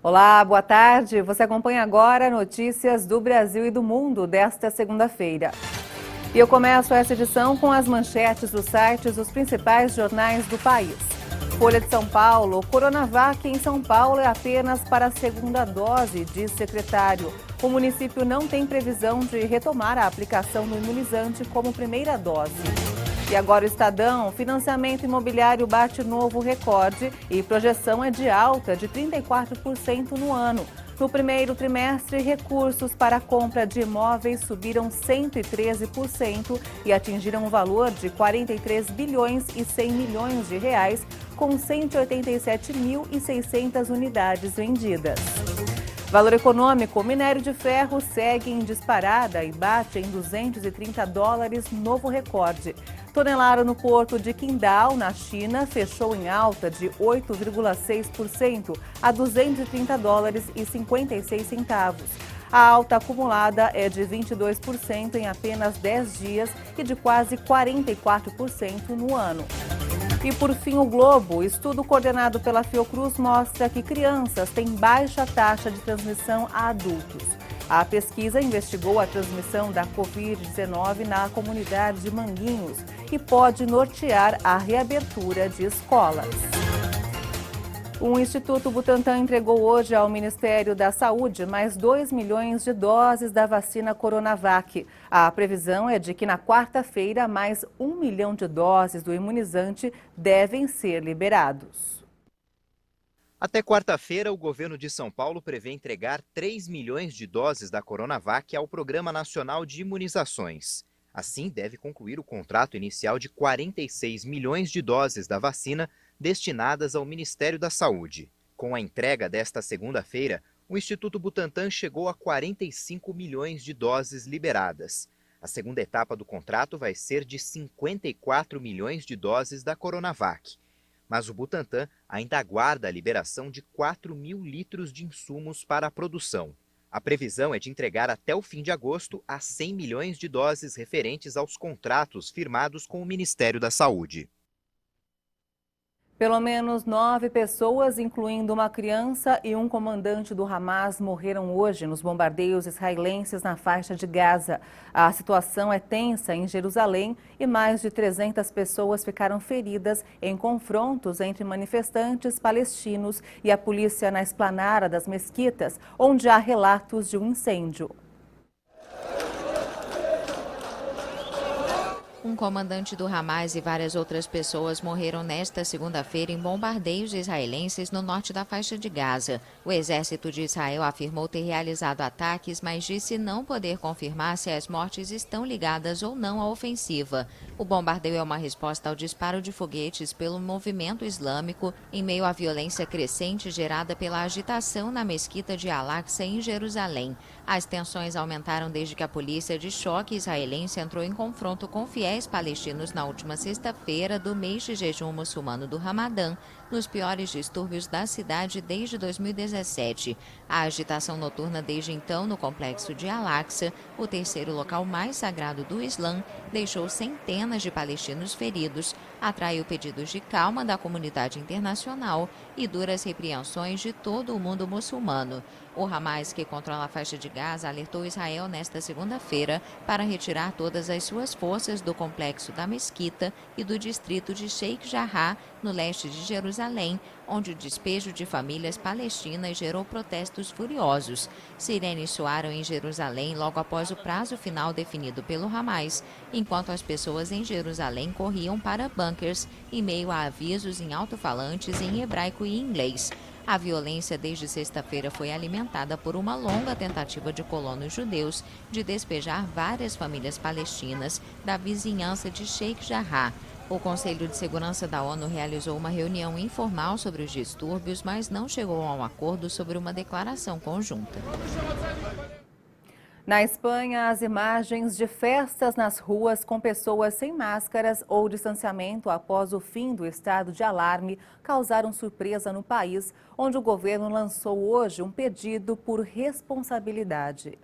Olá, boa tarde. Você acompanha agora notícias do Brasil e do mundo desta segunda-feira. E eu começo essa edição com as manchetes dos sites dos principais jornais do país. Folha de São Paulo, Coronavac em São Paulo é apenas para a segunda dose, diz secretário. O município não tem previsão de retomar a aplicação do imunizante como primeira dose. E agora o Estadão, financiamento imobiliário bate novo recorde e projeção é de alta de 34% no ano. No primeiro trimestre, recursos para a compra de imóveis subiram 113% e atingiram um valor de 43 bilhões e 100 milhões de reais, com 187.600 unidades vendidas. Valor econômico, minério de ferro segue em disparada e bate em $230, novo recorde. Tonelada no porto de Qingdao, na China, fechou em alta de 8,6% a $230,56. A alta acumulada é de 22% em apenas 10 dias e de quase 44% no ano. E por fim, o Globo, estudo coordenado pela Fiocruz mostra que crianças têm baixa taxa de transmissão a adultos. A pesquisa investigou a transmissão da Covid-19 na comunidade de Manguinhos e pode nortear a reabertura de escolas. O Instituto Butantan entregou hoje ao Ministério da Saúde mais 2 milhões de doses da vacina Coronavac. A previsão é de que na quarta-feira mais 1 milhão de doses do imunizante devem ser liberados. Até quarta-feira, o governo de São Paulo prevê entregar 3 milhões de doses da Coronavac ao Programa Nacional de Imunizações. Assim, deve concluir o contrato inicial de 46 milhões de doses da vacina destinadas ao Ministério da Saúde. Com a entrega desta segunda-feira, o Instituto Butantan chegou a 45 milhões de doses liberadas. A segunda etapa do contrato vai ser de 54 milhões de doses da Coronavac. Mas o Butantan ainda aguarda a liberação de 4 mil litros de insumos para a produção. A previsão é de entregar até o fim de agosto as 100 milhões de doses referentes aos contratos firmados com o Ministério da Saúde. Pelo menos 9 pessoas, incluindo uma criança e um comandante do Hamas, morreram hoje nos bombardeios israelenses na faixa de Gaza. A situação é tensa em Jerusalém e mais de 300 pessoas ficaram feridas em confrontos entre manifestantes palestinos e a polícia na esplanada das mesquitas, onde há relatos de um incêndio. Um comandante do Hamas e várias outras pessoas morreram nesta segunda-feira em bombardeios israelenses no norte da faixa de Gaza. O exército de Israel afirmou ter realizado ataques, mas disse não poder confirmar se as mortes estão ligadas ou não à ofensiva. O bombardeio é uma resposta ao disparo de foguetes pelo movimento islâmico em meio à violência crescente gerada pela agitação na mesquita de Al-Aqsa em Jerusalém. As tensões aumentaram desde que a polícia de choque israelense entrou em confronto com fiéis palestinos na última sexta-feira do mês de jejum muçulmano do Ramadã, nos piores distúrbios da cidade desde 2017. A agitação noturna desde então no complexo de Al-Aqsa, o terceiro local mais sagrado do Islã, deixou centenas de palestinos feridos, atraiu pedidos de calma da comunidade internacional e duras repreensões de todo o mundo muçulmano. O Hamas, que controla a faixa de Gaza, alertou Israel nesta segunda-feira para retirar todas as suas forças do complexo da mesquita e do distrito de Sheikh Jarrah, no leste de Jerusalém, onde o despejo de famílias palestinas gerou protestos furiosos. Sirenes soaram em Jerusalém logo após o prazo final definido pelo Hamas, enquanto as pessoas em Jerusalém corriam para bunkers em meio a avisos em alto-falantes em hebraico e inglês. A violência desde sexta-feira foi alimentada por uma longa tentativa de colonos judeus de despejar várias famílias palestinas da vizinhança de Sheikh Jarrah. O Conselho de Segurança da ONU realizou uma reunião informal sobre os distúrbios, mas não chegou a um acordo sobre uma declaração conjunta. Na Espanha, as imagens de festas nas ruas com pessoas sem máscaras ou distanciamento após o fim do estado de alarme causaram surpresa no país, onde o governo lançou hoje um pedido por responsabilidade.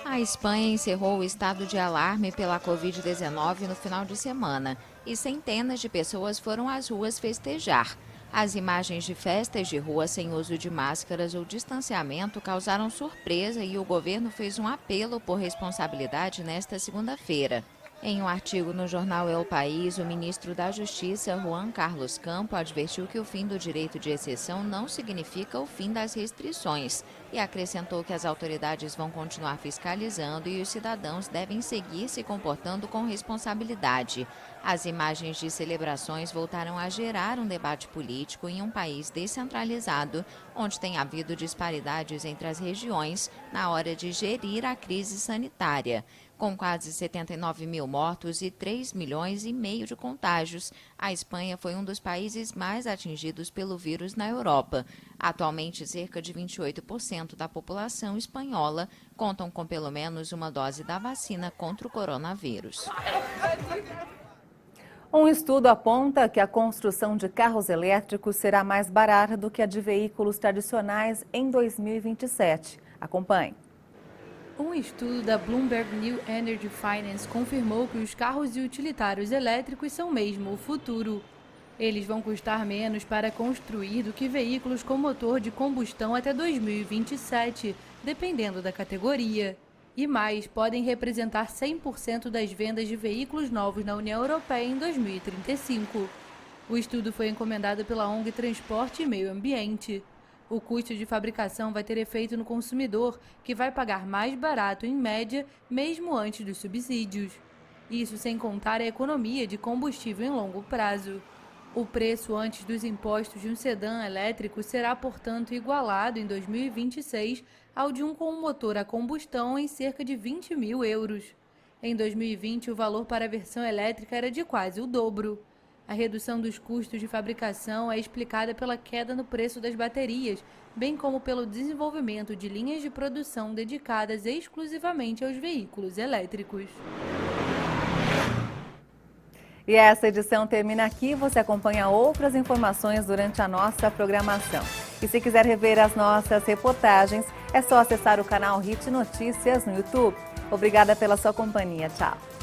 A Espanha encerrou o estado de alarme pela Covid-19 no final de semana e centenas de pessoas foram às ruas festejar. As imagens de festas de rua sem uso de máscaras ou distanciamento causaram surpresa e o governo fez um apelo por responsabilidade nesta segunda-feira. Em um artigo no jornal El País, o ministro da Justiça, Juan Carlos Campo, advertiu que o fim do direito de exceção não significa o fim das restrições e acrescentou que as autoridades vão continuar fiscalizando e os cidadãos devem seguir se comportando com responsabilidade. As imagens de celebrações voltaram a gerar um debate político em um país descentralizado, onde tem havido disparidades entre as regiões na hora de gerir a crise sanitária. Com quase 79 mil mortos e 3,5 milhões de contágios, a Espanha foi um dos países mais atingidos pelo vírus na Europa. Atualmente, cerca de 28% da população espanhola contam com pelo menos uma dose da vacina contra o coronavírus. Um estudo aponta que a construção de carros elétricos será mais barata do que a de veículos tradicionais em 2027. Acompanhe. Um estudo da Bloomberg New Energy Finance confirmou que os carros e utilitários elétricos são mesmo o futuro. Eles vão custar menos para construir do que veículos com motor de combustão até 2027, dependendo da categoria. E mais, podem representar 100% das vendas de veículos novos na União Europeia em 2035. O estudo foi encomendado pela ONG Transporte e Meio Ambiente. O custo de fabricação vai ter efeito no consumidor, que vai pagar mais barato em média, mesmo antes dos subsídios. Isso sem contar a economia de combustível em longo prazo. O preço antes dos impostos de um sedã elétrico será, portanto, igualado em 2026 ao de um com um motor a combustão em cerca de 20 mil euros. Em 2020, o valor para a versão elétrica era de quase o dobro. A redução dos custos de fabricação é explicada pela queda no preço das baterias, bem como pelo desenvolvimento de linhas de produção dedicadas exclusivamente aos veículos elétricos. E essa edição termina aqui. Você acompanha outras informações durante a nossa programação. E se quiser rever as nossas reportagens, é só acessar o canal HIT Notícias no YouTube. Obrigada pela sua companhia. Tchau.